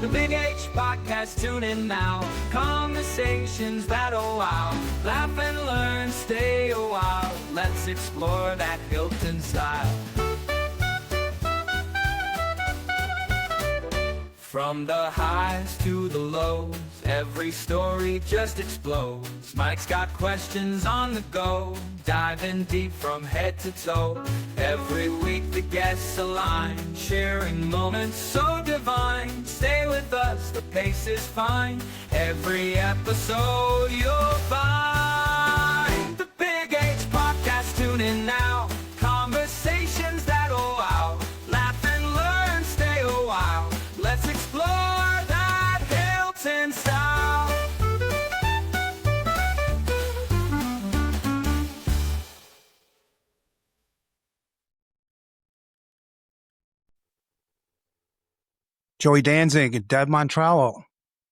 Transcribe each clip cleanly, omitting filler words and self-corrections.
The Big H Podcast, tune in now. Conversations that'll wow. Laugh and learn, stay a while. Let's explore that Hilton style. From the highs to the lows, every story just explodes. Mike's got questions on the go, diving deep from head to toe. Every week the guests align, sharing moments so divine. Stay with us, the pace is fine. Every episode you'll find. The Big H Podcast, tune in now. Conversations that'll wow. Laugh and learn, stay a while. Let's explore that Hilton style. Joey Danzig and Deb Montrallo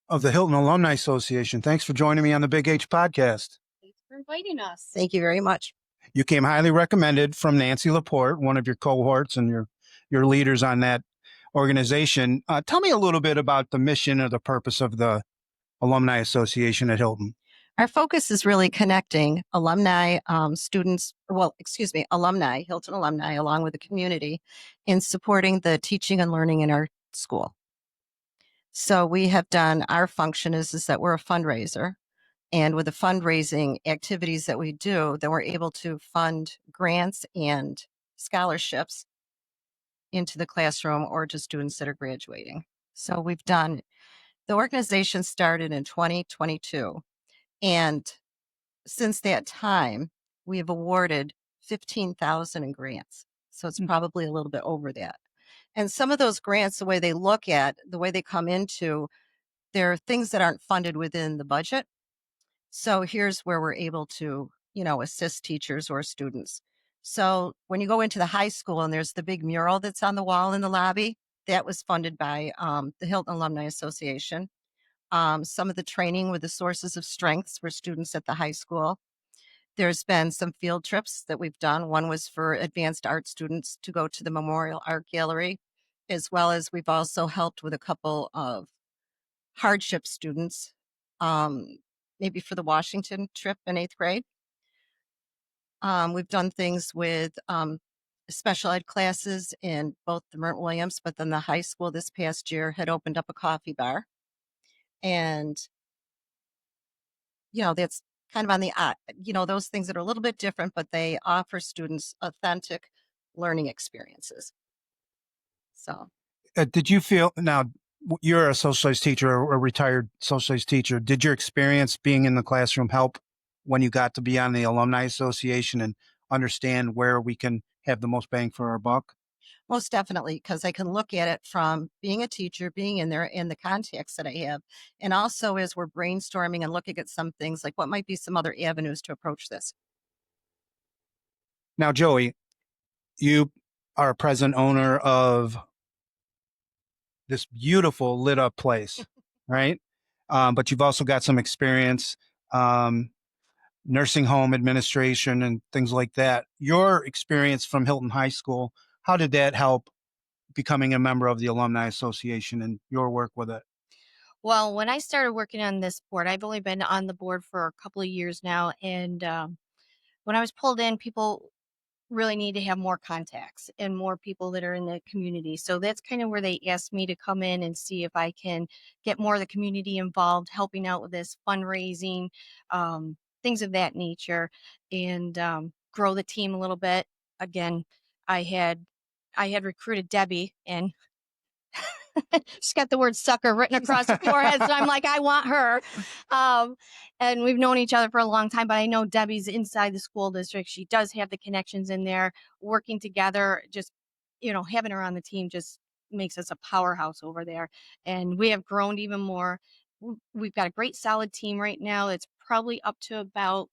of the Hilton Alumni Association. Thanks for joining me on the Big H Podcast. Thanks for inviting us. Thank you very much. You came highly recommended from Nancy Laporte, one of your cohorts and your leaders on that organization. Tell me a little bit about the mission or the purpose of the Alumni Association at Hilton. Our focus is really connecting alumni, alumni, Hilton alumni, along with the community in supporting the teaching and learning in our school. So we have done, our function is that we're a fundraiser. And with the fundraising activities that we do, then we're able to fund grants and scholarships into the classroom or to students that are graduating. So we've done, the organization started in 2022. And since that time, we have awarded 15,000 in grants. So it's probably a little bit over that. And some of those grants, the way they come into, there are things that aren't funded within the budget. So here's where we're able to, assist teachers or students. So when you go into the high school and there's the big mural that's on the wall in the lobby, that was funded by the Hilton Alumni Association. Some of the training with the sources of strengths for students at the high school. There's been some field trips that we've done. One was for advanced art students to go to the Memorial Art Gallery, as well as we've also helped with a couple of hardship students, maybe for the Washington trip in 8th grade. We've done things with special ed classes in both the Mert Williams, but then the high school this past year had opened up a coffee bar. And, that's kind of on the, those things that are a little bit different, but they offer students authentic learning experiences. So. Did you feel, now you're a social studies teacher, or a retired social studies teacher, did your experience being in the classroom help when you got to be on the Alumni Association and understand where we can have the most bang for our buck? Most definitely, because I can look at it from being a teacher, being in there, and the contacts that I have. And also as we're brainstorming and looking at some things, like what might be some other avenues to approach this. Now, Joey, you are a present owner of this beautiful lit up place, right? But you've also got some experience, nursing home administration and things like that. Your experience from Hilton High School, how did that help becoming a member of the Alumni Association and your work with it? Well, when I started working on this board, I've only been on the board for a couple of years now. And when I was pulled in, people really need to have more contacts and more people that are in the community. So that's kind of where they asked me to come in and see if I can get more of the community involved, helping out with this fundraising, things of that nature, and grow the team a little bit. Again, I had recruited Debbie, and she's got the word sucker written across her forehead. So I'm like, I want her. And we've known each other for a long time, but I know Debbie's inside the school district. She does have the connections in there. Working together, just, having her on the team just makes us a powerhouse over there. And we have grown even more. We've got a great solid team right now. It's probably up to about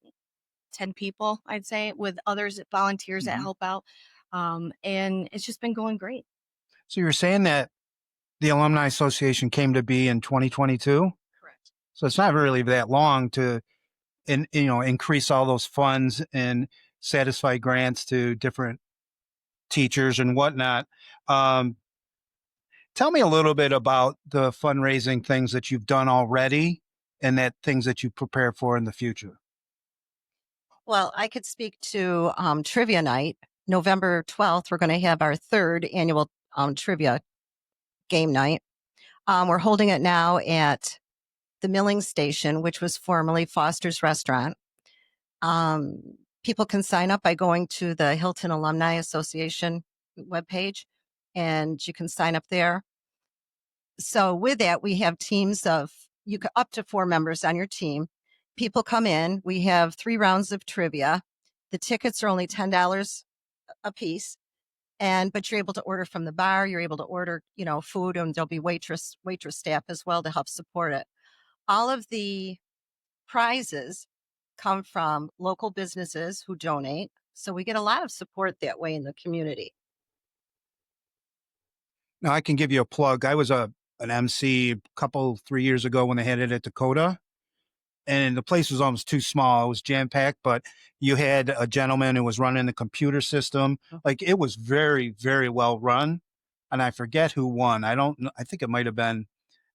10 people, I'd say, with others, volunteers that help out. And it's just been going great. So you're saying that the Alumni Association came to be in 2022? Correct. So it's not really that long to, increase all those funds and satisfy grants to different teachers and whatnot. Tell me a little bit about the fundraising things that you've done already and that things that you prepare for in the future. Well, I could speak to trivia night. November 12th, we're going to have our third annual trivia game night. We're holding it now at the Milling Station, which was formerly Foster's Restaurant. People can sign up by going to the Hilton Alumni Association webpage, and you can sign up there. So with that, we have teams of up to 4 members on your team. People come in. We have 3 rounds of trivia. The tickets are only $10 a piece, but you're able to order from the bar. You're able to order, food, and there'll be waitress staff as well to help support it. All of the prizes come from local businesses who donate, so we get a lot of support that way in the community. Now, I can give you a plug. I was an MC a 3 years ago when they had it at Dakota, and the place was almost too small. It was jam packed, but you had a gentleman who was running the computer system. Like, it was very, very well run. And I forget who won. I don't know. I think it might have been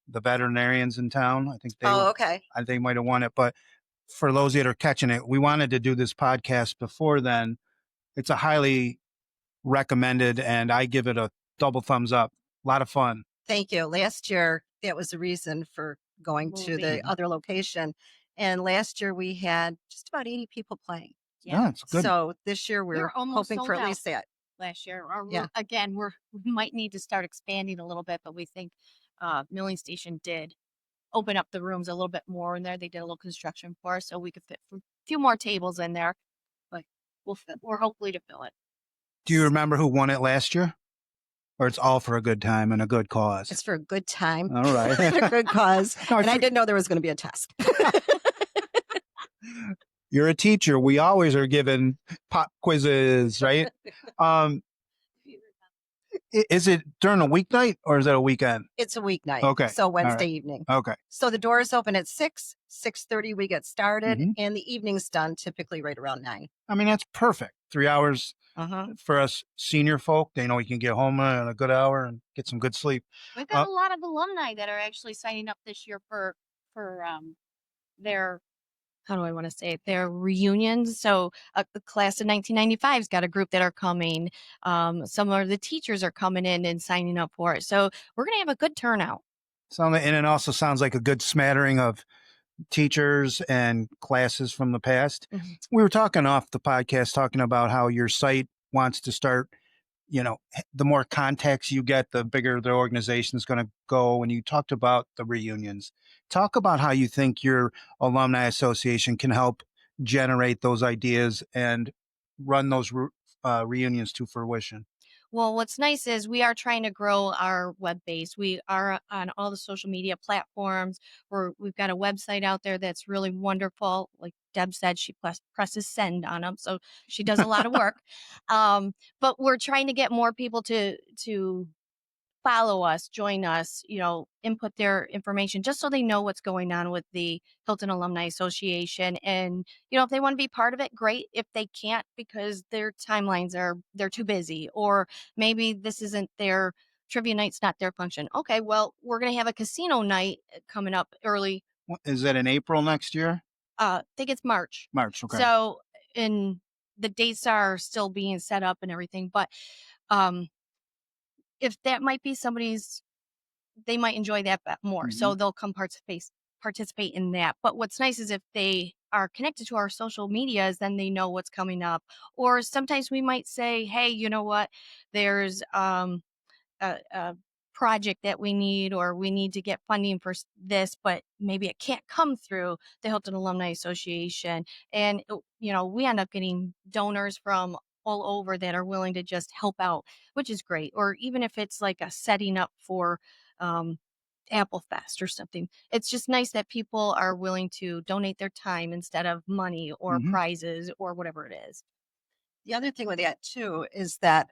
the veterinarians in town. I think Okay. they might have won it. But for those that are catching it, we wanted to do this podcast before then. It's a highly recommended, and I give it a double thumbs up. A lot of fun. Thank you. Last year, that was the reason for going to the other location. And last year we had just about 80 people playing. Yeah, it's good. So this year we're almost hoping sold for at out least that. last year. Or Yeah. again, we might need to start expanding a little bit, but we think Milling Station did open up the rooms a little bit more in there. They did a little construction for us, so we could fit a few more tables in there. But we're hopefully to fill it. Do you remember who won it last year? Or it's all for a good time and a good cause? It's for a good time. All right. A good cause. No, and I didn't know there was going to be a test. You're a teacher. We always are given pop quizzes, right? Is it during a weeknight or is it a weekend? It's a weeknight. Okay. So Wednesday right. evening. Okay. So the doors open at 6:30 we get started, Mhm. and the evening's done typically right around 9. I mean, that's perfect. 3 hours for us senior folk. They know you can get home in a good hour and get some good sleep. We've got a lot of alumni that are actually signing up this year for their, how do I want to say it, their reunions. So the class of 1995's got a group that are coming. Some of the teachers are coming in and signing up for it. So we're going to have a good turnout. And it also sounds like a good smattering of teachers and classes from the past. Mhm. We were talking off the podcast, talking about how your site wants to start, the more contacts you get, the bigger the organization is going to go. And you talked about the reunions. Talk about how you think your alumni association can help generate those ideas and run those reunions to fruition. Well, what's nice is we are trying to grow our web base. We are on all the social media platforms. We've got a website out there that's really wonderful. Like Deb said, she presses send on them, so she does a lot of work. But we're trying to get more people to follow us, join us, input their information just so they know what's going on with the Hilton Alumni Association. And, if they want to be part of it, great. If they can't because their timelines they're too busy, or maybe this isn't their trivia night's not their function. Okay, well, we're going to have a casino night coming up early. Is that in April next year? I think it's March. March, okay. So, the dates are still being set up and everything, but, if that might be they might enjoy that more. Mm-hmm. So they'll come participate in that. But what's nice is if they are connected to our social medias, then they know what's coming up. Or sometimes we might say, hey, you know what? There's a project that we need, or we need to get funding for this, but maybe it can't come through the Hilton Alumni Association. And, we end up getting donors from all over that are willing to just help out, which is great. Or even if it's like a setting up for Apple Fest or something, it's just nice that people are willing to donate their time instead of money or prizes or whatever it is. The other thing with that too is that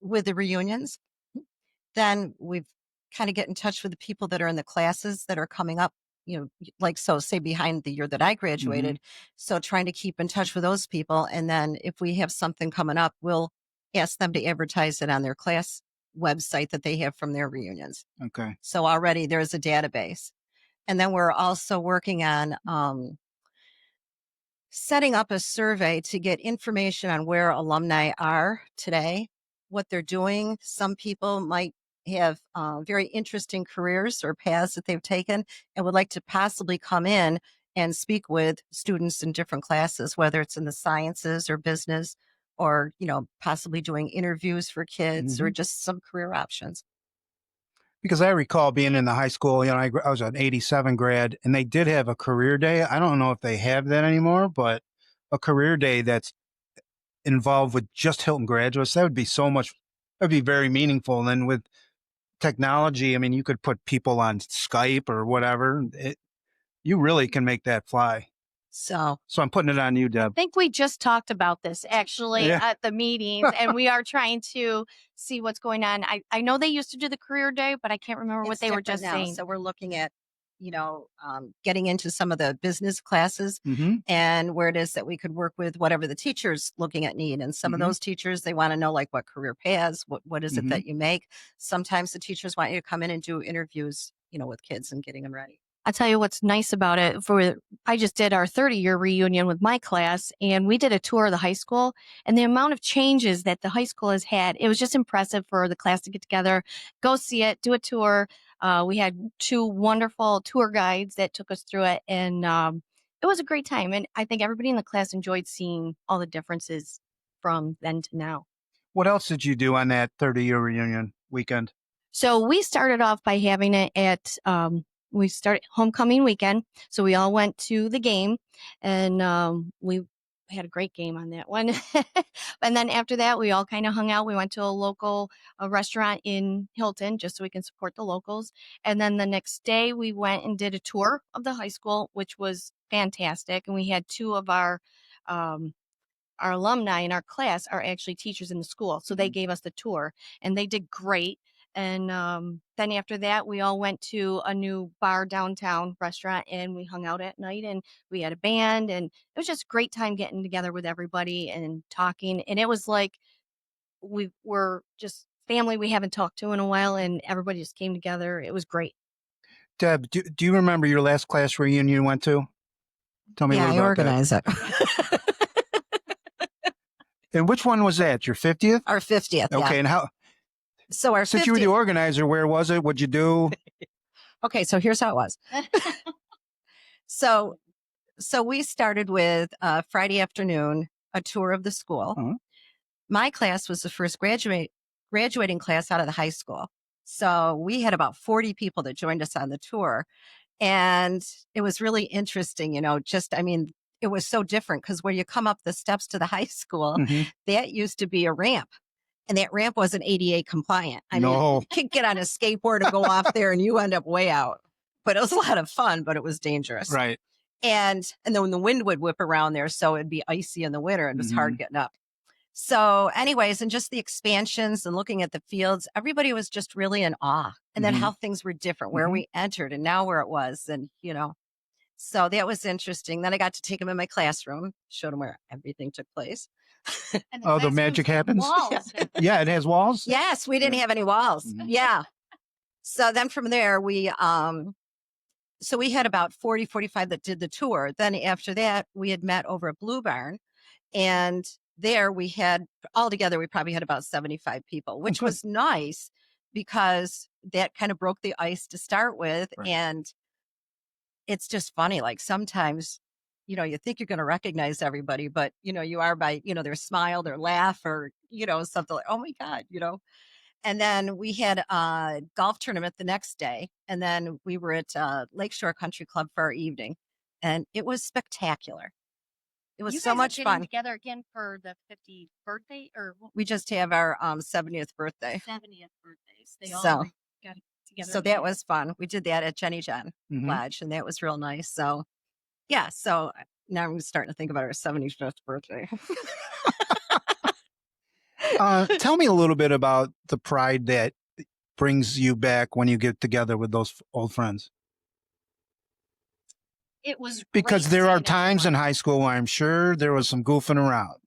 with the reunions, then we've kind of get in touch with the people that are in the classes that are coming up, say behind the year that I graduated. So trying to keep in touch with those people. And then if we have something coming up, we'll ask them to advertise it on their class website that they have from their reunions. Okay. So already there's a database. And then we're also working on setting up a survey to get information on where alumni are today, what they're doing. Some people might have very interesting careers or paths that they've taken and would like to possibly come in and speak with students in different classes, whether it's in the sciences or business or, possibly doing interviews for kids or just some career options. Because I recall being in the high school, I was an 87 grad, and they did have a career day. I don't know if they have that anymore, but a career day that's involved with just Hilton graduates, that'd be very meaningful. And then with technology, I mean, you could put people on Skype or whatever. You really can make that fly. So I'm putting it on you, I Deb. think we just talked about this actually Yeah. at the meetings, and we are trying to see what's going on. I know they used to do the career day, but I can't remember what it's they were different just now. saying. So we're looking at, getting into some of the business classes Mm-hmm. and where it is that we could work with whatever the teachers looking at need. And some of those teachers, they want to know like what career paths, what is it that you make? Sometimes the teachers want you to come in and do interviews, with kids and getting them ready. I'll tell you what's nice about it. I just did our 30-year reunion with my class, and we did a tour of the high school, and the amount of changes that the high school has had, it was just impressive for the class to get together, go see it, do a tour. We had 2 wonderful tour guides that took us through it, and it was a great time. And I think everybody in the class enjoyed seeing all the differences from then to now. What else did you do on that 30-year reunion weekend? So we started off by having it at we started homecoming weekend. So we all went to the game, and we had a great game on that one. And then after that, we all kind of hung out. We went to a local restaurant in Hilton just so we can support the locals. And then the next day, we went and did a tour of the high school, which was fantastic. And we had 2 of our alumni in our class are actually teachers in the school. So they gave us the tour, and they did great. And then after that, we all went to a new bar downtown restaurant, and we hung out at night, and we had a band, and it was just a great time getting together with everybody and talking. And it was like we were just family we haven't talked to in a while, and everybody just came together. It was great. Deb, do you remember your last class reunion you went to? Tell me a little I about that. organize it. And which one was that? Your 50th? Our 50th. Okay. Yeah. And how, So our since 50th, you were the organizer, where was it? What'd you do? okay, so here's how it was. So we started with Friday afternoon, a tour of the school. Uh-huh. My class was the first graduating class out of the high school. So we had about 40 people that joined us on the tour. And it was really interesting, it was so different because when you come up the steps to the high school, that used to be a ramp. And that ramp wasn't ADA compliant. I mean, No. you could get on a skateboard and go off there and you end up way out. But it was a lot of fun, but it was dangerous. Right. And then the wind would whip around there, so it'd be icy in the winter and it was hard getting up. So anyways, and just the expansions and looking at the fields, everybody was just really in awe. And then how things were different, where we entered and now where it was. And, so that was interesting. Then I got to take them in my classroom, showed them where everything took place. Oh, the magic happens? Walls. Yeah, it has walls? Yes, we didn't have any walls. Yeah. So then from there, we had about 40, 45 that did the tour. Then after that, we had met over at Blue Barn. And there we had, altogether, we probably had about 75 people, which was nice because that kind of broke the ice to start with. Right. And it's just funny. Like sometimes, you think you're going to recognize everybody, but, you are by, their smile, their laugh, or, something like, oh my God, And then we had a golf tournament the next day. And then we were at Lakeshore Country Club for our evening. And it was spectacular. It was You so guys are much getting fun. together again for the 50th birthday, or We just have our 70th birthday. 70th birthdays. They all So- got together. So that was fun. We did that at Jenny John Mhm. Lodge, and that was real nice. So, yeah. So now I'm starting to think about our 75th birthday. Tell me a little bit about the pride that brings you back when you get together with those old friends. It was Because great there are seeing times in everyone. high school where I'm sure there was some goofing around.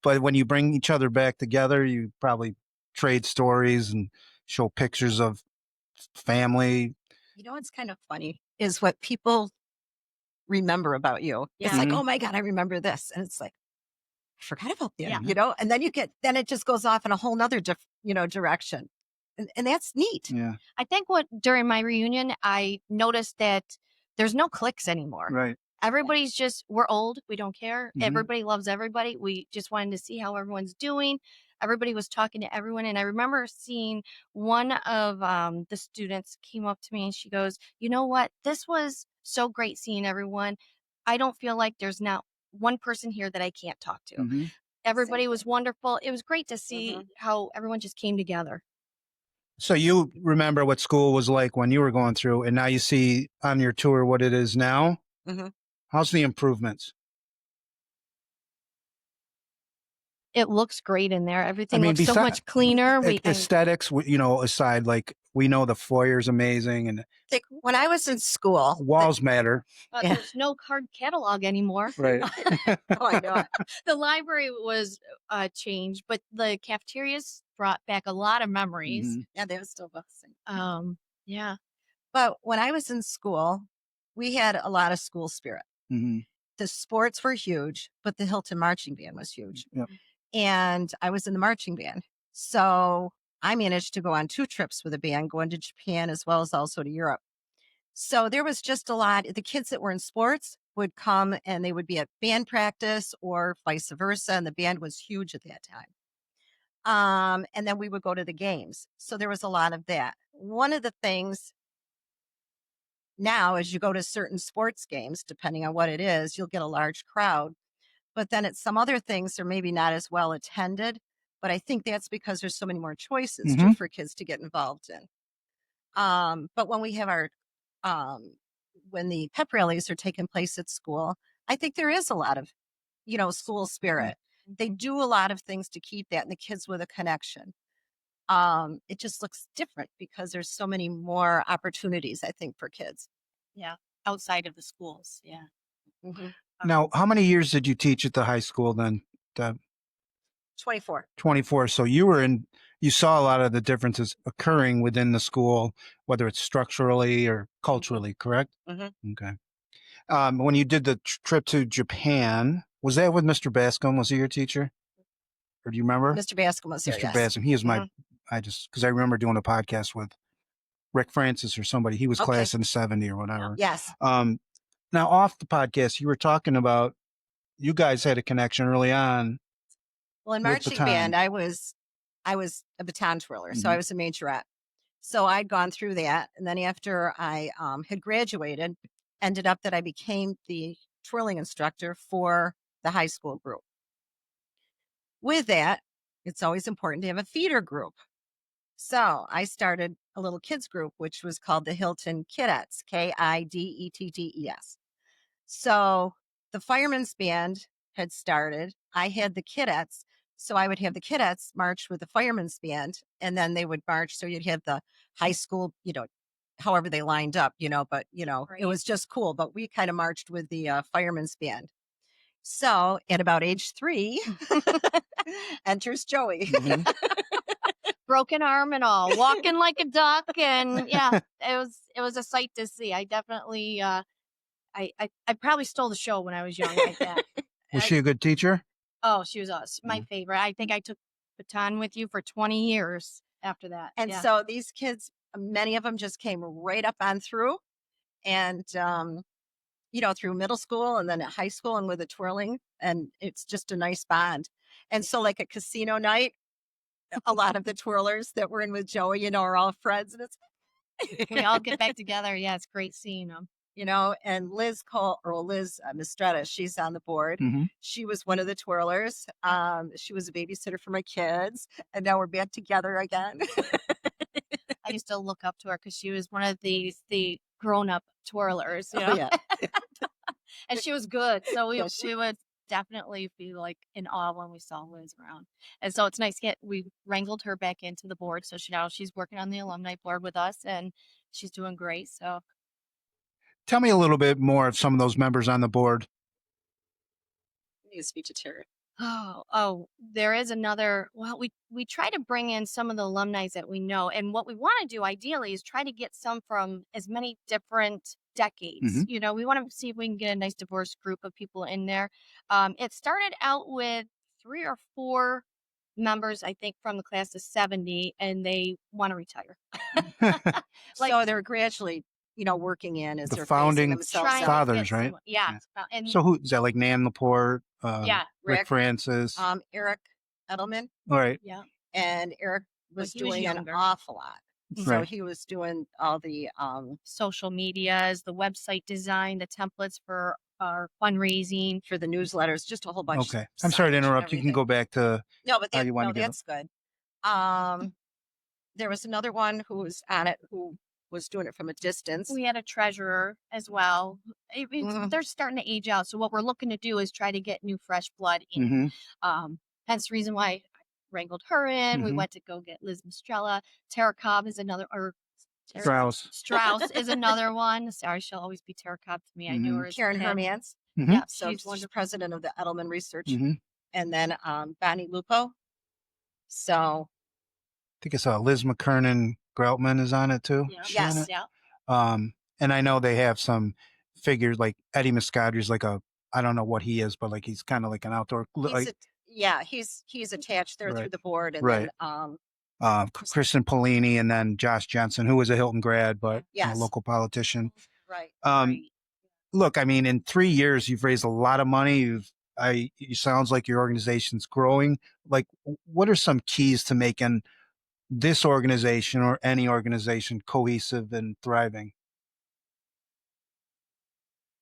But when you bring each other back together, you probably trade stories and show pictures of family. You know what's kind of funny is what people remember about you. It's Yeah. like, Mhm. oh my God, I remember this. And it's like, I forgot about that, Yeah. you know? And then then it just goes off in a whole nother, direction. And that's neat. Yeah. I think what during my reunion, I noticed that there's no cliques anymore. Right. Everybody's just, we're old. We don't care. Mhm. Everybody loves everybody. We just wanted to see how everyone's doing. Everybody was talking to everyone. And I remember seeing one of the students came up to me and she goes, you know what? This was so great seeing everyone. I don't feel like there's not one person here that I can't talk to. Mhm. Everybody was wonderful. It was great to see Mhm. how everyone just came together. So you remember what school was like when you were going through, and now you see on your tour what it is now. Mhm. How's the improvements? It looks great in there. Everything mean, looks so besi- much cleaner. Aesthetics, aside, like we know the foyer's amazing and Like when I was in school, walls matter. Yeah. There's no card catalog anymore. Right. oh, I know it. The library was changed, but the cafeterias brought back a lot of memories. Mhm. Yeah, they were still busting. Yeah. But when I was in school, we had a lot of school spirit. Mhm. The sports were huge, but the Hilton marching band was huge. Yep. And I was in the marching band. So I managed to go on 2 trips with a band, going to Japan as well as also to Europe. So there was just a lot. The kids that were in sports would come and they would be at band practice or vice versa. And the band was huge at that time. And then we would go to the games. So there was a lot of that. One of the things now, as you go to certain sports games, depending on what it is, you'll get a large crowd. But then at some other things, they're maybe not as well attended. But I think that's because there's so many more choices too Mhm. for kids to get involved in. But when we have um, when the pep rallies are taking place at school, I think there is a lot of, school spirit. They do a lot of things to keep that and the kids with a connection. It just looks different because there's so many more opportunities, I think, for kids. Yeah. Outside of the schools. Yeah. Mhm. Now, how many years did you teach at the high school then? The 24. 24. So you saw a lot of the differences occurring within the school, whether it's structurally or culturally, correct? Mhm. Okay. When you did the trip to Japan, was that with Mr. Bascom? Was he your teacher? Or do you remember? Mr. Bascom was there, Mr. yes. Bascom. He is Mhm. because I remember doing a podcast with Rick Francis or somebody. He was Okay. class in 70 or whatever. Yes. Now, off the podcast, you were talking about you guys had a connection early on. Well, in With marching baton. band, I was a baton twirler, so Mhm. I was a majorette. So I'd gone through that, and then after I had graduated, ended up that I became the twirling instructor for the high school group. With that, it's always important to have a feeder group. So I started a little kids group, which was called the Hilton Kiddettes, Kiddetts. So the firemen's band had started. I had the Kiddettes. So I would have the Kiddettes march with the firemen's band, and then they would march. So you'd have the high school, however they lined up, but, it Right. was just cool. But we kind of marched with the firemen's band. So at about age 3, enters Joey. Mhm. Broken arm and all, walking like a duck, and yeah, it was a sight to see. I definitely I probably stole the show when I was young like that. Was she a good teacher? Oh, she was my favorite. I think I took baton with you for 20 years after that. And Yeah. so these kids, many of them just came right up on through and, through middle school and then at high school and with the twirling. And it's just a nice bond. And so, like a casino night, a lot of the twirlers that were in with Joey, are all friends. And We all get back together. Yeah, it's great seeing them. And Liz Mistretta, she's on the board. Mhm. She was one of the twirlers. She was a babysitter for my kids. And now we're back together again. I used to look up to her because she was one of the grown up twirlers. You know? Oh, yeah. And she was good. So Yeah, we would definitely be like in awe when we saw Liz around. And so it's nice we wrangled her back into the board. So now she's working on the alumni board with us and she's doing great. So Tell me a little bit more of some of those members on the board. Need a speech to Terry. There is another. Well, we try to bring in some of the alumni that we know, and what we want to do ideally is try to get some from as many different decades. Mhm. You know, we want to see if we can get a nice diverse group of people in there. It started out with 3 or 4 members, I think, from the class of '70, and they want to retire. Like So they're gradually, working in as The they're phasing founding themselves trying out. to fathers, get right? some, yeah, Yeah. and So who is that? Like Nan Laporte, yeah, Rick Rick, Francis. Eric Edelman, All right. yeah, and Eric but was he was doing an younger. awful lot. So Right. he was doing all the Social medias, the website design, the templates for our fundraising. for the newsletters, just a whole bunch of Okay. I'm sorry to signage and interrupt. You can everything. go back to No, but how you want to get it. that's good. Um, there was another one who was on it who was doing it from a distance. We had a treasurer as well. Mhm. They're starting to age out, so what we're looking to do is try to get new, fresh blood in. Mm-hmm. Hence the reason why I wrangled her in. We Mhm. went to go get Liz Mastrella. Tara Cobb is another, or Strauss. Strauss is another one. Sorry, she'll always be Tara Cobb to me. I knew Mhm. her as Karen a kid. Hermans. Mm-hmm. Yeah, So she's she's wonderful. president of the Edelman Research, Mm-hmm. and then Bonnie Lupo. So I think it's Liz McKernan Groutman is on it too. Yeah. Is she on Yes. it? Yeah. And I know they have some figures like Eddie Muscadri's like I don't know what he is, but like he's kind of like an outdoor like he's attached there through Right. the board, and Right. then Kristen Polini and then Josh Jensen, who was a Hilton grad, but a yes, local politician. right. Um, Look, I mean, in 3 years, you've raised a lot of money. It sounds like your organization's growing. Like, what are some keys to making this organization or any organization cohesive and thriving?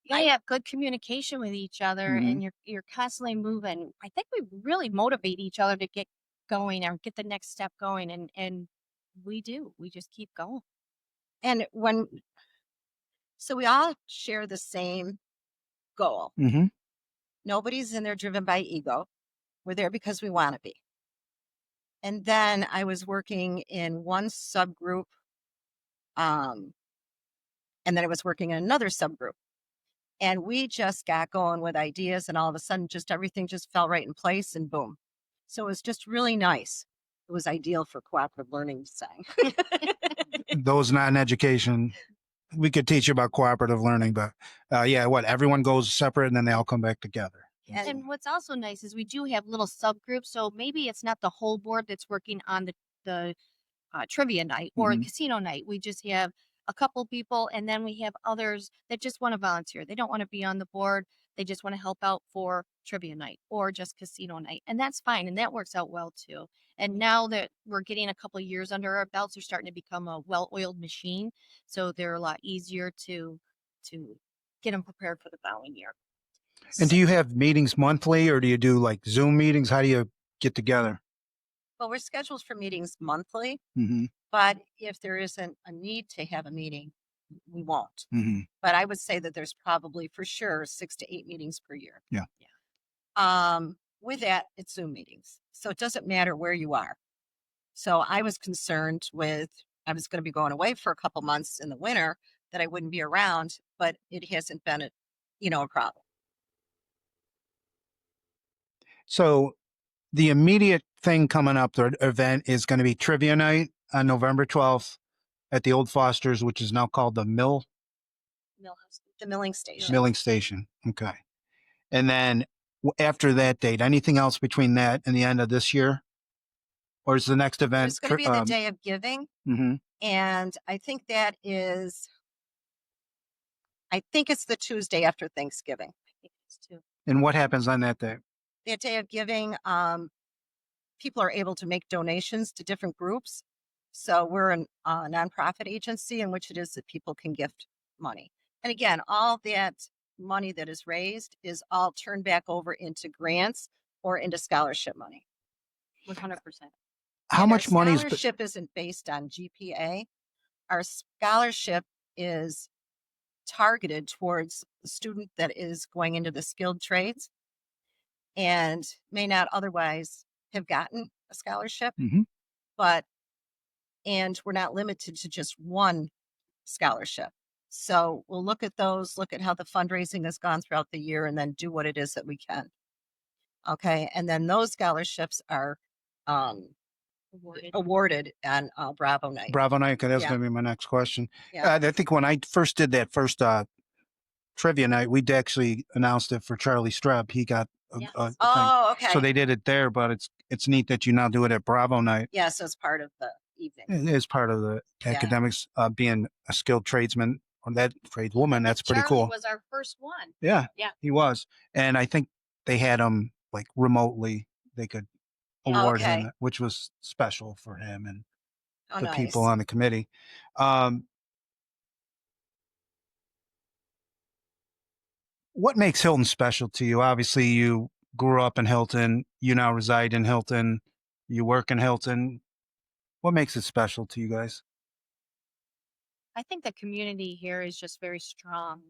Yeah, you have good communication with each other, Mhm. and you're constantly moving. I think we really motivate each other to get going or get the next step going, and we do. We just keep going. And so we all share the same goal. Mhm. Nobody's in there driven by ego. We're there because we want to be. And then I was working in one subgroup, and then I was working in another subgroup. And we just got going with ideas, and all of a sudden, just everything just fell right in place, and boom. So it was just really nice. It was ideal for cooperative learning, saying. Those not in education, we could teach you about cooperative learning, but yeah, what everyone goes separate and then they all come back together. And what's also nice is we do have little subgroups. So maybe it's not the whole board that's working on the trivia night or Mhm. casino night. We just have a couple people, and then we have others that just want to volunteer. They don't want to be on the board. They just want to help out for trivia night or just casino night. And that's fine. And that works out well too. And now that we're getting a couple of years under our belts, they're starting to become a well-oiled machine. So they're a lot easier to get them prepared for the following year. And do you have meetings monthly or do you do like Zoom meetings? How do you get together? Well, we're scheduled for meetings monthly, Mm-hmm. but if there isn't a need to have a meeting, we won't. Mm-hmm. But I would say that there's probably for sure 6 to 8 meetings per year. Yeah. With that, it's Zoom meetings. So it doesn't matter where you are. So I was concerned I was going to be going away for a couple months in the winter that I wouldn't be around, but it hasn't been a problem. So the immediate thing coming up, the event is going to be trivia night on November 12th at the old Foster's, which is now called the The milling station. Milling Station. Okay. And then after that date, anything else between that and the end of this year? Or is the next event? It's going to be the day of giving. Mm-hmm. And I think it's the Tuesday after Thanksgiving. I think it's too. And what happens on that day? That day of giving, people are able to make donations to different groups. So we're a nonprofit agency in which it is that people can gift money. And again, all that money that is raised is all turned back over into grants or into scholarship money. 100%. How And much our money is scholarship isn't based on GPA. Our scholarship is targeted towards the student that is going into the skilled trades and may not otherwise have gotten a scholarship, Mhm. and we're not limited to just one scholarship. So we'll look at those, look at how the fundraising has gone throughout the year, and then do what it is that we can. Okay. And then those scholarships are um, awarded on Bravo night. Bravo night. 'Cause that's Yeah. going to be my next question. Yeah. I think when I first did that first trivia night, we'd actually announced it for Charlie Streb. He got a Yes. thing. Oh, okay. So they did it there, but it's neat that you now do it at Bravo night. Yeah. So it's part of the evening. It is part of the Yeah. academics, being a skilled tradesman or that tradeswoman. That's pretty Charlie cool. was our first one. Yeah, Yeah. he was. And I think they had him like remotely. They could award Okay. him, which was special for him and Oh, the nice. people on the committee. What makes Hilton special to you? Obviously, you grew up in Hilton. You now reside in Hilton. You work in Hilton. What makes it special to you guys? I think the community here is just very strong.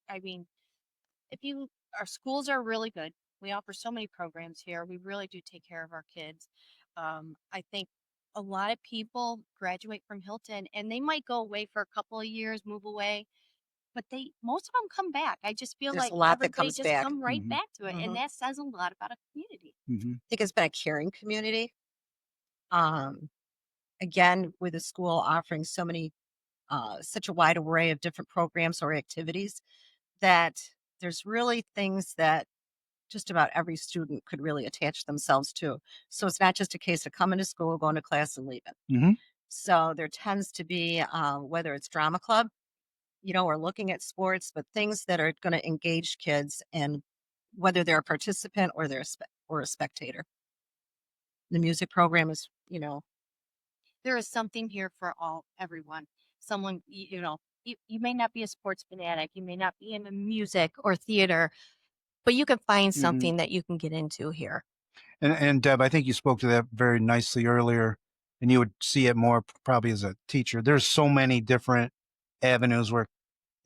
I mean, if you, our schools are really good. We offer so many programs here. We really do take care of our kids. I think a lot of people graduate from Hilton and they might go away for a couple of years, move away, but most of them come back. I just feel There's like a lot that everybody comes just back. come right Mhm. back to it, and Mhm. that says a lot about a community. Mm-hmm. I think it's been a caring community. Um, Again, with the school offering such a wide array of different programs or activities, that there's really things that just about every student could really attach themselves to. So it's not just a case of coming to school, going to class, and leaving. Mm-hmm. So there tends to be, whether it's drama club, or looking at sports, but things that are going to engage kids, and whether they're a participant or or a spectator. The music program is, There is something here for everyone. Someone, you may not be a sports fanatic, you may not be into music or theater, but you can find Mm-hmm. something that you can get into here. And Deb, I think you spoke to that very nicely earlier, and you would see it more probably as a teacher. There's so many different avenues where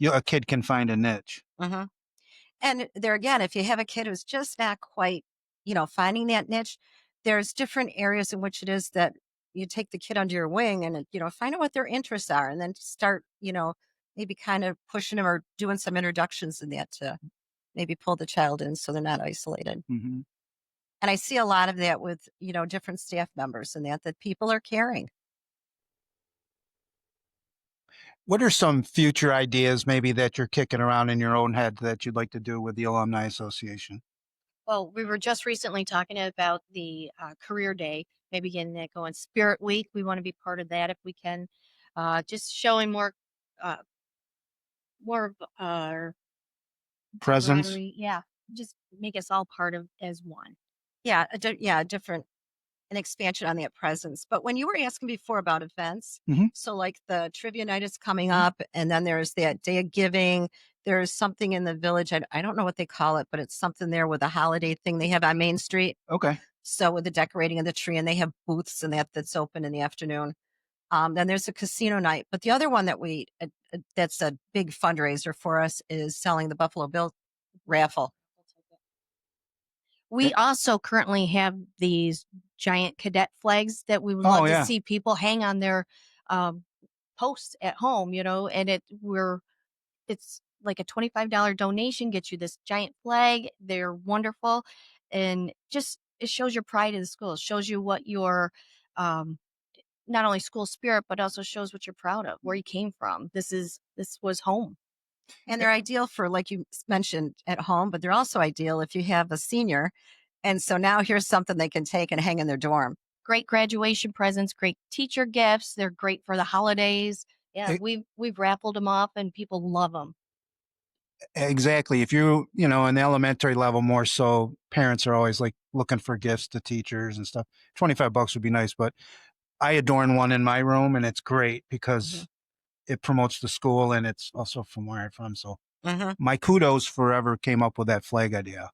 a kid can find a niche. Mhm. And there again, if you have a kid who's just not quite, finding that niche, there's different areas in which it is that you take the kid under your wing and, find out what their interests are, and then start, maybe kind of pushing them or doing some introductions in that to maybe pull the child in so they're not isolated. Mm-hmm. And I see a lot of that with, different staff members and that people are caring. What are some future ideas maybe that you're kicking around in your own head that you'd like to do with the Alumni Association? Well, we were just recently talking about the career day, maybe getting that going. Spirit Week, we want to be part of that if we can. Just showing uh, more of our Presence? camaraderie. Yeah, just make us all part of as one. Yeah, a different an expansion on that presence. But when you were asking before about events, Mhm. so like the trivia night is coming up, and then there's that day of giving. There's something in the village. I don't know what they call it, but it's something there with a holiday thing they have on Main Street. Okay. So with the decorating of the tree, and they have booths and that's open in the afternoon. Then there's a casino night. But the other one that that's a big fundraiser for us is selling the Buffalo Bill raffle. We also currently have these giant cadet flags that we would Oh, love to yeah. see people hang on their um, posts at home, and it's like a $25 donation gets you this giant flag. They're wonderful, and just it shows your pride in the school. It shows you what your um, not only school spirit, but also shows what you're proud of, where you came from. This was home. And they're ideal for, like you mentioned, at home, but they're also ideal if you have a senior. And so now here's something they can take and hang in their dorm. Great graduation presents, great teacher gifts. They're great for the holidays. Yeah, E- we've raffled them off, and people love them. Exactly. If in the elementary level more so, parents are always like looking for gifts to teachers and stuff. $25 would be nice, but I adorn one in my room and it's great because it promotes the school and it's also from where I'm from. So Mm-hmm. my kudos forever came up with that flag idea.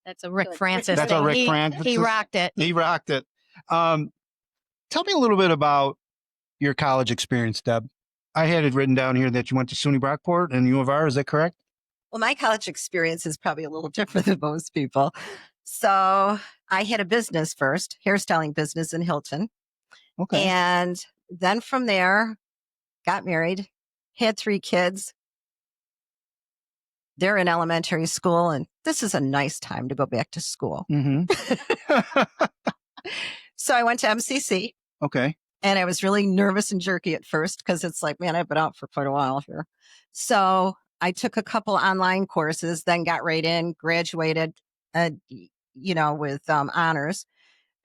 That's a Rick Good. Francis That's thing. a Rick Francis. He rocked it. He rocked it. Tell me a little bit about your college experience, Deb. I had it written down here that you went to SUNY Brockport and U of R. Is that correct? Well, my college experience is probably a little different than most people. So I had a business first, hairstyling business in Hilton. Okay. And then from there, got married, had 3 kids. They're in elementary school, and this is a nice time to go back to school. Mm-hmm. So I went to MCC. Okay. And I was really nervous and jerky at first because it's like, man, I've been out for quite a while here. So I took a couple online courses, then got right in, graduated, with honors.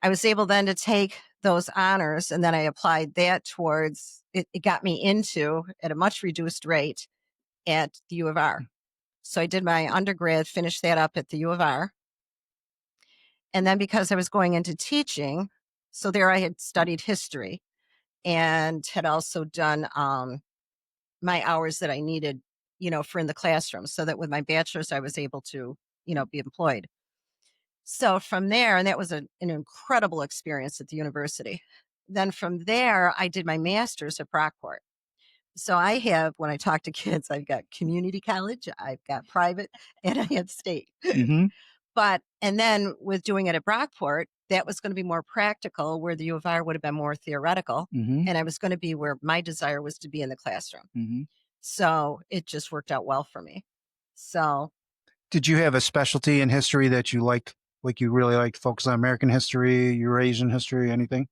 I was able then to take those honors, and then I applied that towards it. It got me into at a much reduced rate at the U of R. So I did my undergrad, finished that up at the U of R. And then because I was going into teaching, so there I had studied history and had also done my hours that I needed, for in the classroom, so that with my bachelor's, I was able to, be employed. So from there, and that was an incredible experience at the university. Then from there, I did my master's at Brockport. So I have, when I talk to kids, I've got community college, I've got private, and I have state. Mm-hmm. And then with doing it at Brockport, that was going to be more practical, where the U of R would have been more theoretical. Mm-hmm. And I was going to be where my desire was to be in the classroom. Mm-hmm. So it just worked out well for me. So Did you have a specialty in history that you liked? Like you really liked, focus on American history, Eurasian history, anything?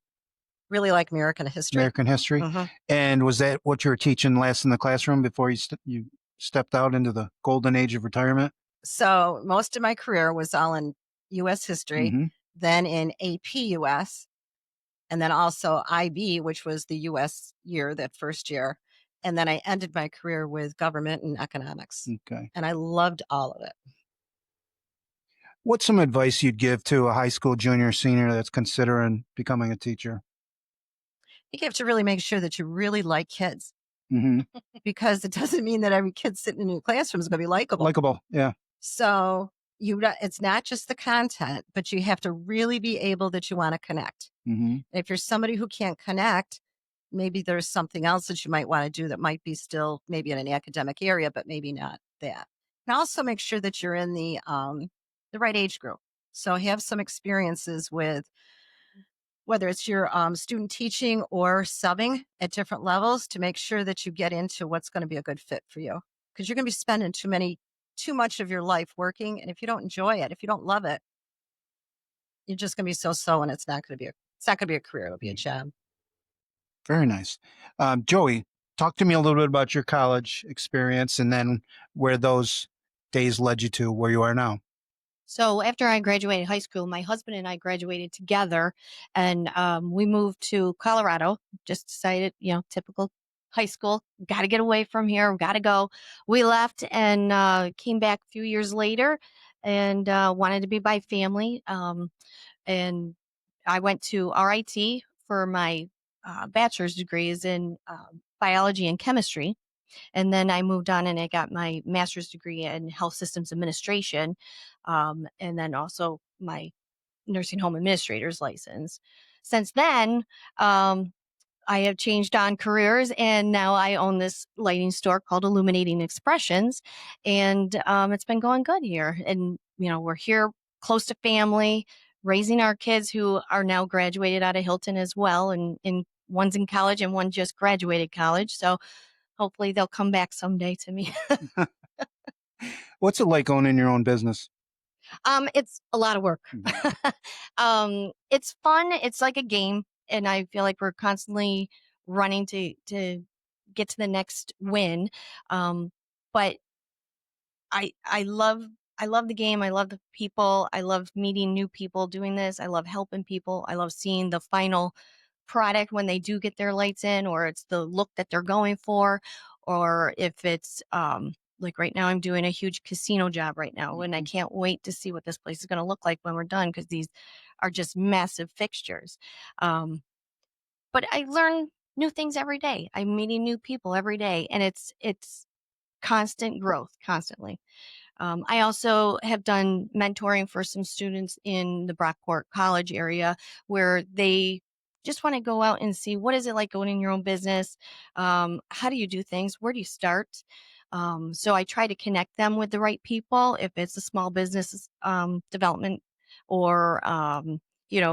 really like American history. American history. Mhm. And was that what you were teaching last in the classroom before you stepped out into the golden age of retirement? So most of my career was all in U.S. history, Mm-hmm. then in AP U.S., and then also IB, which was the U.S. year, that first year. And then I ended my career with government and economics. Okay. And I loved all of it. What's some advice you'd give to a high school junior, senior that's considering becoming a teacher? You have to really make sure that you really like kids, Mm-hmm. because it doesn't mean that every kid sitting in your classroom is going to be likable. Likeable. Yeah. So it's not just the content, but you have to really be able that you want to connect. Mm-hmm. If you're somebody who can't connect, maybe there's something else that you might want to do that might be still maybe in an academic area, but maybe not that. And also make sure that you're in the right age group. So have some experiences with whether it's your student teaching or subbing at different levels, to make sure that you get into what's going to be a good fit for you. Because you're going to be spending too much of your life working. And if you don't enjoy it, if you don't love it, you're just going to be so, and it's not going to be a career. It'll be a job. Very nice. Joey, talk to me a little bit about your college experience and then where those days led you to where you are now. So after I graduated high school, my husband and I graduated together, and we moved to Colorado. Just decided, typical high school, got to get away from here, got to go. We left and came back a few years later, and wanted to be by family. And I went to RIT for my bachelor's degrees in biology and chemistry. And then I moved on and I got my master's degree in health systems administration. And then also my nursing home administrator's license. Since then, I have changed on careers, and now I own this lighting store called Illuminating Expressions. And it's been going good here. And, we're here close to family, raising our kids who are now graduated out of Hilton as well. And one's in college and one just graduated college. So hopefully they'll come back someday to me. What's it like owning your own business? It's a lot of work. It's fun. It's like a game, and I feel like we're constantly running to get to the next win. But I love the game. I love the people. I love meeting new people doing this. I love helping people. I love seeing the final product when they do get their lights in, or it's the look that they're going for, or if it's like right now I'm doing a huge casino job right now, and I can't wait to see what this place is going to look like when we're done, because these are just massive fixtures. But I learn new things every day. I'm meeting new people every day, and it's constant growth, constantly. I also have done mentoring for some students in the Brockport College area, where they just want to go out and see what is it like owning your own business. How do you do things? Where do you start? So I try to connect them with the right people, if it's a small business development, or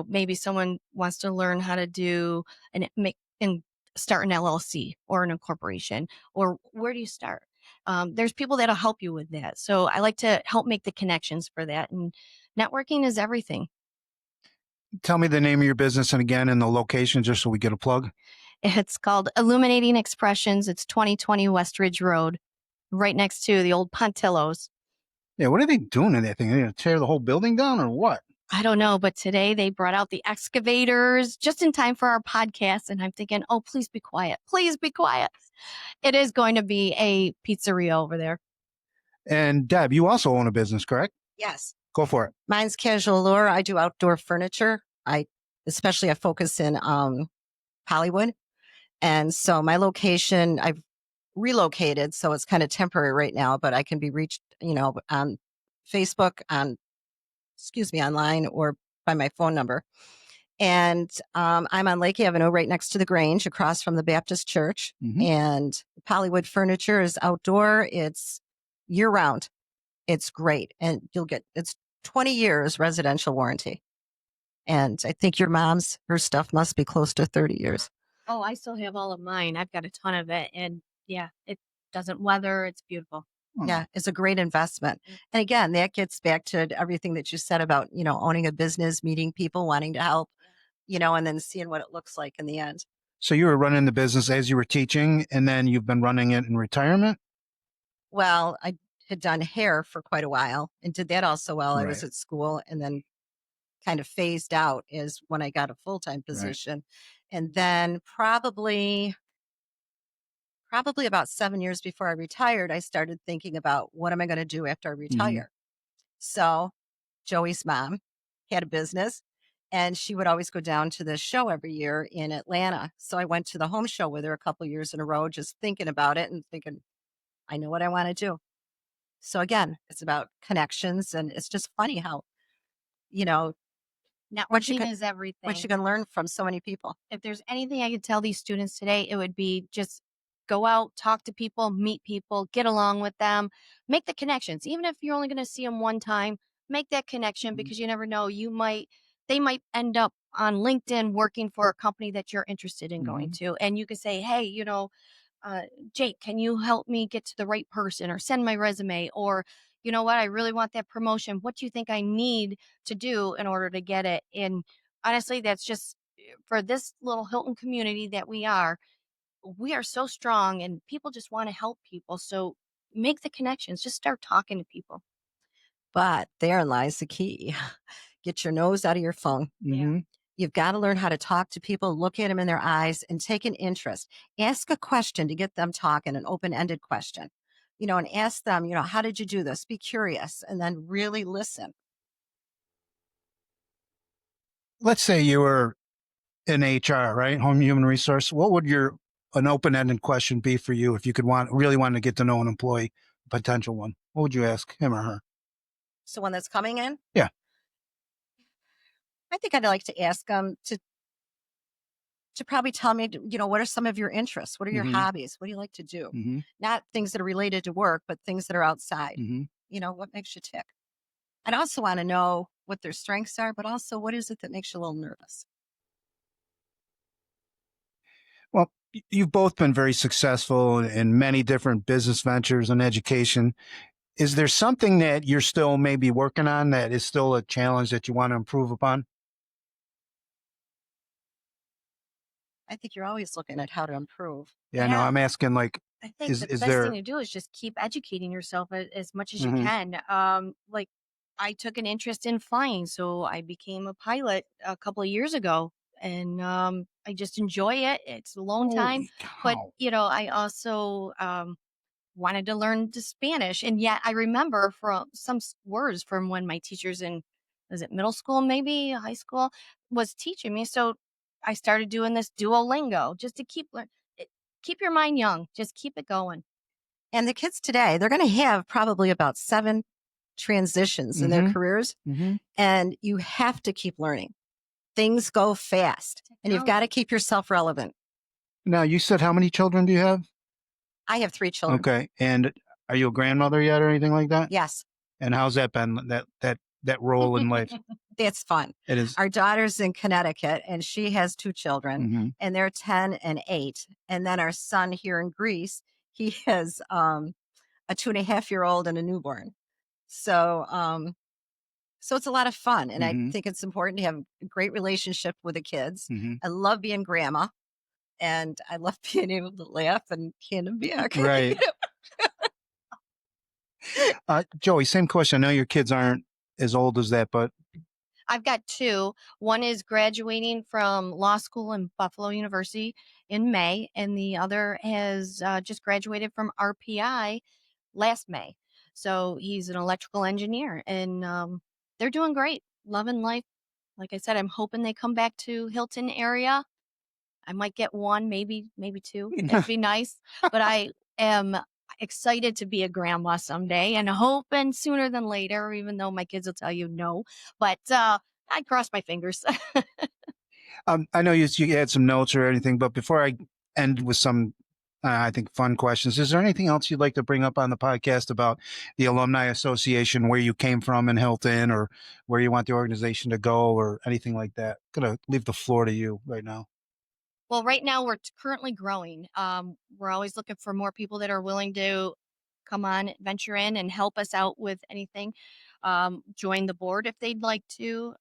maybe someone wants to learn how to do and start an LLC or an incorporation, or where do you start? There's people that'll help you with that. So I like to help make the connections for that. And networking is everything. Tell me the name of your business and again and the location just so we get a plug. It's called Illuminating Expressions. It's 2020 West Ridge Road, right next to the old Pontillos. Yeah, what are they doing to that thing? Are they going to tear the whole building down or what? I don't know, but today they brought out the excavators just in time for our podcast. And I'm thinking, oh, please be quiet. Please be quiet. It is going to be a pizzeria over there. And Deb, you also own a business, correct? Yes. Go for it. Mine's Casual Allure. I do outdoor furniture. I focus in Hollywood. And so my location, I've relocated, so it's kind of temporary right now, but I can be reached, on Facebook, online, or by my phone number. And I'm on Lake Avenue, right next to the Grange, across from the Baptist Church. Mhm. And Hollywood Furniture is outdoor. It's year round. It's great. And it's 20 years residential warranty. And I think her stuff must be close to 30 years. Oh, I still have all of mine. I've got a ton of it. And yeah, it doesn't weather. It's beautiful. Yeah, it's a great investment. And again, that gets back to everything that you said about, owning a business, meeting people, wanting to help, and then seeing what it looks like in the end. So you were running the business as you were teaching, and then you've been running it in retirement? Well, I had done hair for quite a while and did that also while I was Right. at school, and then kind of phased out is when I got a full-time position. And then probably about 7 years before I retired, I started thinking about what am I going to do after I retire? So Joey's mom had a business and she would always go down to the show every year in Atlanta. So I went to the home show with her a couple years in a row, just thinking about it and thinking, I know what I want to do. So again, it's about connections, and it's just funny how, Networking is everything. what you can learn from so many people. If there's anything I could tell these students today, it would be just go out, talk to people, meet people, get along with them, make the connections. Even if you're only going to see them one time, make that connection, because you never know. They might end up on LinkedIn working for a company that you're interested in going to. And you could say, hey, Jake, can you help me get to the right person, or send my resume? Or, you know what, I really want that promotion. What do you think I need to do in order to get it? And honestly, that's just for this little Hilton community that we are so strong, and people just want to help people. So make the connections, just start talking to people. But therein lies the key. Get your nose out of your phone. Mhm. You've got to learn how to talk to people, look at them in their eyes, and take an interest. Ask a question to get them talking, an open-ended question, and ask them, how did you do this? Be curious, and then really listen. Let's say you were in HR, right? Home human resource. What would an open-ended question be for you if you really want to get to know an employee, potential one? What would you ask him or her? So when that's coming in? Yeah. I think I'd like to ask them to probably tell me, what are some of your interests? What are your hobbies? What do you like to do? Not things that are related to work, but things that are outside. What makes you tick? I'd also want to know what their strengths are, but also what is it that makes you a little nervous? Well, you've both been very successful in many different business ventures and education. Is there something that you're still maybe working on that is still a challenge that you want to improve upon? I think you're always looking at how to improve. Yeah, no, I'm asking like, I think is the best there, thing to do is just keep educating yourself as much as you Mhm. can. Like I took an interest in flying, so I became a pilot a couple of years ago, and I just enjoy it. It's alone time, Holy but cow. I also wanted to learn the Spanish, and yet I remember from some words from when my teachers in was it middle school, maybe high school, was teaching me. So I started doing this Duolingo just to keep your mind young. Just keep it going. And the kids today, they're going to have probably about 7 transitions in their careers, and you have to keep learning. Things go fast, and you've got to keep yourself relevant. Now, you said how many children do you have? I have 3 children. Okay. And are you a grandmother yet or anything like that? Yes, And how's that been, that role in life? that's fun. It is. Our daughter's in Connecticut, and she has 2 children, and they're 10 and 8. And then our son here in Greece, he has a 2.5-year-old and a newborn. So, so it's a lot of fun. And I Mhm. think it's important to have a great relationship with the kids. Mhm. I love being grandma and I love being able to laugh and hand them back. Right. Joey, same question. I know your kids aren't as old as that, but I've got two. One is graduating from law school in Buffalo University in May, and the other has just graduated from RPI last May. So he's an electrical engineer, and they're doing great, loving life. Like I said, I'm hoping they come back to Hilton area. I might get one, maybe two. That'd be nice. But I am excited to be a grandma someday and hoping sooner than later, even though my kids will tell you no. But I cross my fingers. I know you had some notes or anything, but before I end with some, I think, fun questions, is there anything else you'd like to bring up on the podcast about the Alumni Association, where you came from in Hilton, or where you want the organization to go, or anything like that? Gonna leave the floor to you right now. Well, right now we're currently growing. We're always looking for more people that are willing to come on, venture in, and help us out with anything. Join the board if they'd like to.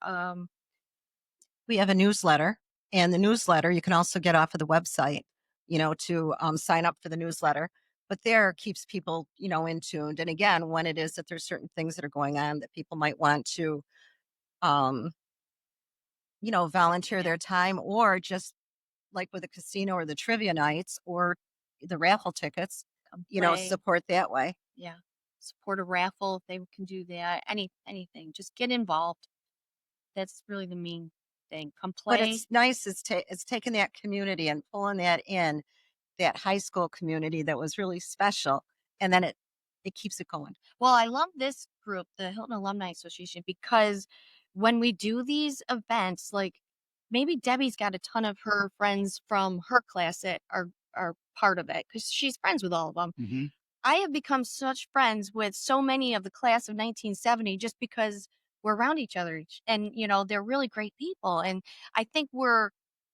We have a newsletter, and the newsletter you can also get off of the website, to sign up for the newsletter. But there keeps people, in tuned. And again, when it is that there's certain things that are going on that people might want to, um, volunteer their time, or just like with the casino or the trivia nights or the raffle tickets, Come play. support that way. Yeah, support a raffle if they can do that. Anything, just get involved. That's really the main thing. Come But play. it's nice. It's taking that community and pulling that in, that high school community that was really special, and then it keeps it going. Well, I love this group, the Hilton Alumni Association, because when we do these events, like maybe Debbie's got a ton of her friends from her class that are part of it because she's friends with all of them. Mm-hmm. I have become such friends with so many of the class of 1970 just because we're around each other and they're really great people, and I think we're,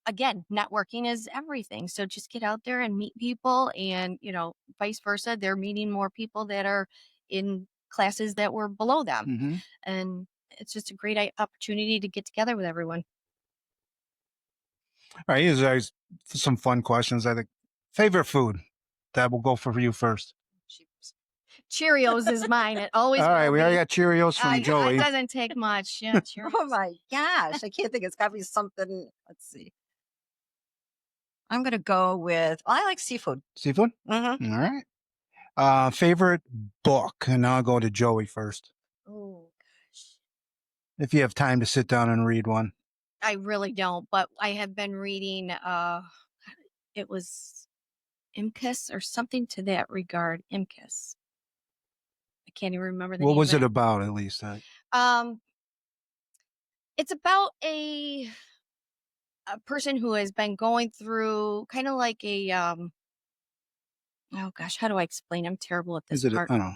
again, networking is everything. So just get out there and meet people, and vice versa, they're meeting more people that are in classes that were below them, Mm-hmm. and it's just a great opportunity to get together with everyone. All right, here's always some fun questions. I think favorite food. That will go for you first. Cheerios is mine. It always All right, will we already be. got Cheerios from Joey. It doesn't take much. Yeah, Cheerios. Oh my gosh, I can't think. It's got to be something. Let's see. I'm going to go with. I like seafood. Seafood. Mm-hmm. All right. Favorite book, and I'll go to Joey first. Oh gosh. If you have time to sit down and read one. I really don't, but I have been reading it was Imkus or something to that regard. Imkus. I can't even remember the What name was of it about, at least? Um it's about a person who has been going through kind of like a oh gosh, how do I explain? I'm terrible at this Is it? part. I don't know.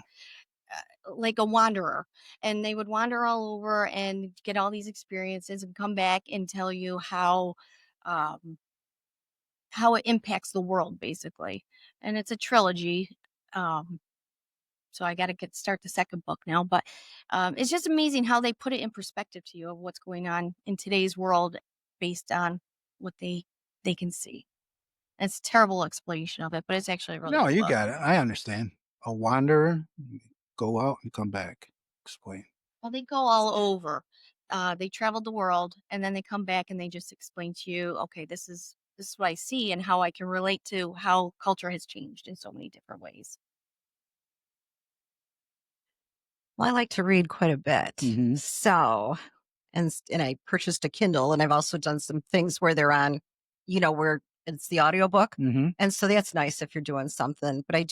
Like a wanderer, and they would wander all over and get all these experiences and come back and tell you um how it impacts the world, basically. And it's a trilogy. Um, so I got to start the second book now, but it's just amazing how they put it in perspective to you of what's going on in today's world based on what they can see. It's a terrible explanation of it, but it's actually a really No, good you book. got it. I understand. A wanderer, go out and come back. Explain. Well, they go all over. They traveled the world, and then they come back and they just explain to you, okay, this is what I see and how I can relate to how culture has changed in so many different ways. Well, I like to read quite a bit. Mhm. So, and I purchased a Kindle, and I've also done some things where they're on, where it's the audiobook. Mm-hmm. And so that's nice if you're doing something. But I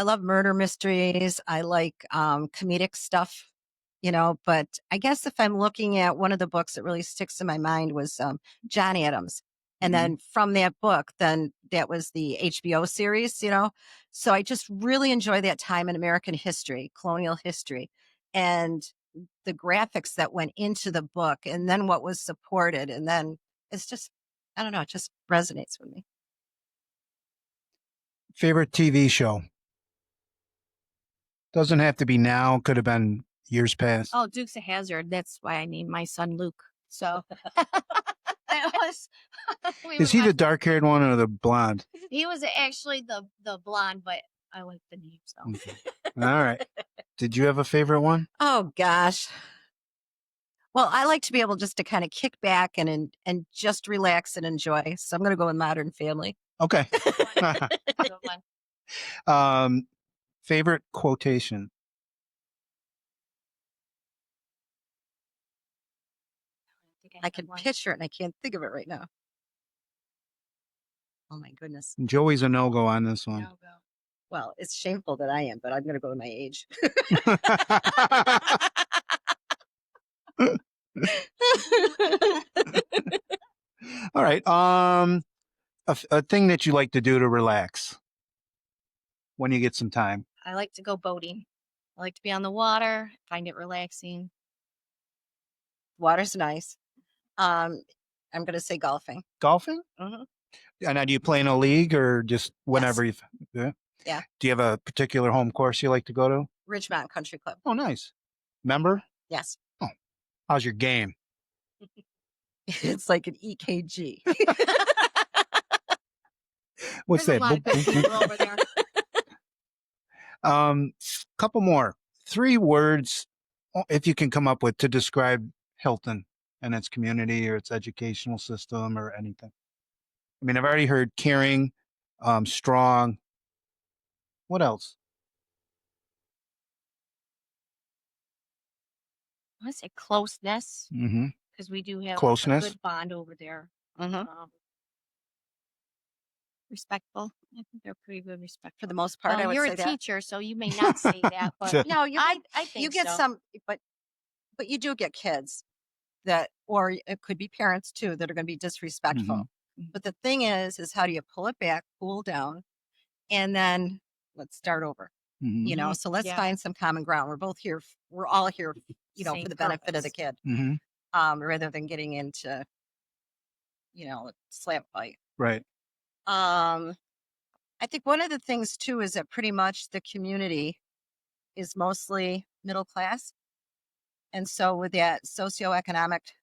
love murder mysteries. I like comedic stuff, but I guess if I'm looking at one of the books that really sticks in my mind was John Adams. And Mhm. then from that book, then that was the HBO series, So I just really enjoy that time in American history, colonial history, and the graphics that went into the book, and then what was supported. And then it's just, I don't know, it just resonates with me. Favorite TV show. Doesn't have to be now. Could have been years past. Oh, Dukes of Hazzard. That's why I named my son Luke. So that was. we Is would he the watch- dark-haired one or the blonde? He was actually the blonde, but I like the name. So Okay. All right. Did you have a favorite one? Oh gosh. Well, I like to be able just to kind of kick back and just relax and enjoy. So I'm going to go with Modern Family. Okay. Good one. Favorite quotation? think I had can one. picture it and I can't think of it right now. Oh my goodness. Joey's a no-go on this one. No, go. Well, it's shameful that I am, but I'm going to go with my age. All right. A thing that you like to do to relax when you get some time. I like to go boating. I like to be on the water. Find it relaxing. Water's nice. I'm going to say golfing. Golfing? Mhm. And do you play in a league or just whenever you? Yeah. Yeah. Do you have a particular home course you like to go to? Ridgemont Country Club. Oh, nice. Member? Yes. How's your game? It's like an EKG. What's There's that? a lot of good people over there. Couple more. 3 words, if you can come up with, to describe Hilton and its community or its educational system or anything. I mean, I've already heard caring, strong. What else? I want to say closeness Mm-hmm. because we do have Closeness. a good bond over there. Mhm. Respectful. I think they're pretty good. Respectful. For the most part, I Well, would you're say a that. teacher, so you may not say that, but So- No, you I think you get so. some, but you do get kids that, or it could be parents too, that are going to be disrespectful. Mhm. But the thing is how do you pull it back, cool down, and then let's start over. Mhm. You know, so let's Yeah. find some common ground. We're both here. We're all here, Same for the benefit of the purpose. kid, Mhm. rather than getting into, a slap fight. Right. I think one of the things too is that pretty much the community is mostly middle class. And so with that socioeconomic,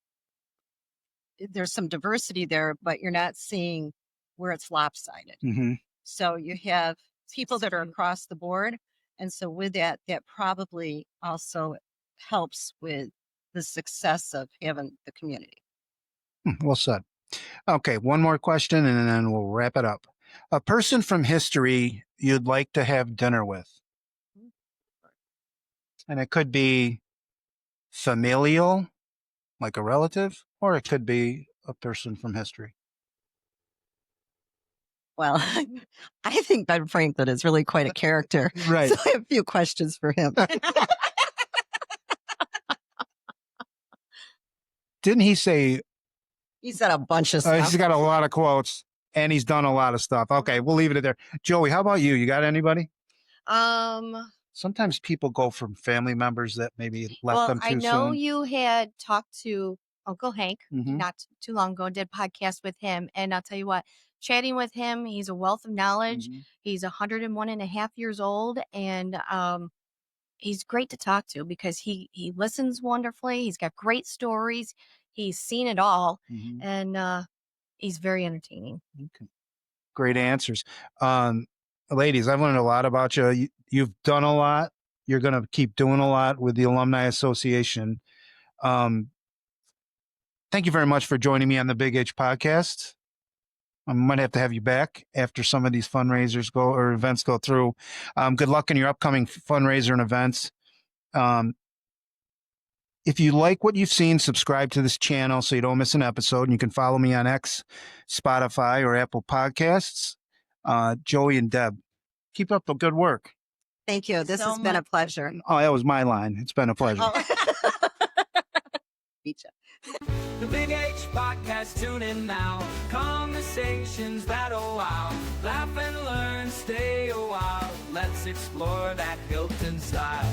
there's some diversity there, but you're not seeing where it's lopsided. Mm-hmm. So you have people that are true. across the board. And so with that probably also helps with the success of having the community. Well said. Okay, one more question and then we'll wrap it up. A person from history you'd like to have dinner with. And it could be familial, like a relative, or it could be a person from history. Well, I think Ben Franklin is really quite a character. Right. So I have a few questions for him. Didn't he say He said a bunch of stuff. he's got a lot of quotes and he's done a lot of stuff? Okay, we'll leave it there. Joey, how about you? You got anybody? Sometimes people go from family members that maybe left well, them too I know soon. you had talked to Uncle Hank Mhm. not too long ago, did a podcast with him. And I'll tell you what, chatting with him, he's a wealth of knowledge. Mhm. He's 101 and a half years old. And he's great to talk to because he listens wonderfully. He's got great stories. He's seen it all. Mhm. And he's very entertaining. Okay. Great answers. Ladies, I've learned a lot about you. You've done a lot. You're going to keep doing a lot with the Alumni Association. Thank you very much for joining me on the Big H podcast. I might have to have you back after some of these fundraisers or events go through. Good luck in your upcoming fundraiser and events. If you like what you've seen, subscribe to this channel so you don't miss an episode. And you can follow me on X, Spotify, or Apple Podcasts. Joey and Deb, keep up the good work. Thank you. This So has been a much. pleasure. Oh, that was my line. It's been a pleasure. Beat ya. The Big H Podcast, tune in now. Conversations that'll wow. Laugh and learn, stay a while. Let's explore that Hilton style.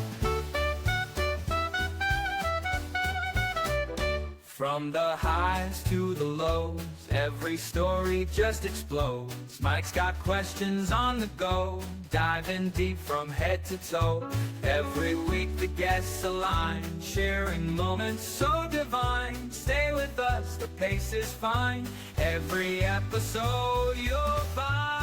From the highs to the lows, every story just explodes. Mike's got questions on the go, diving deep from head to toe. Every week the guests align, sharing moments so divine. Stay with us, the pace is fine. Every episode you'll find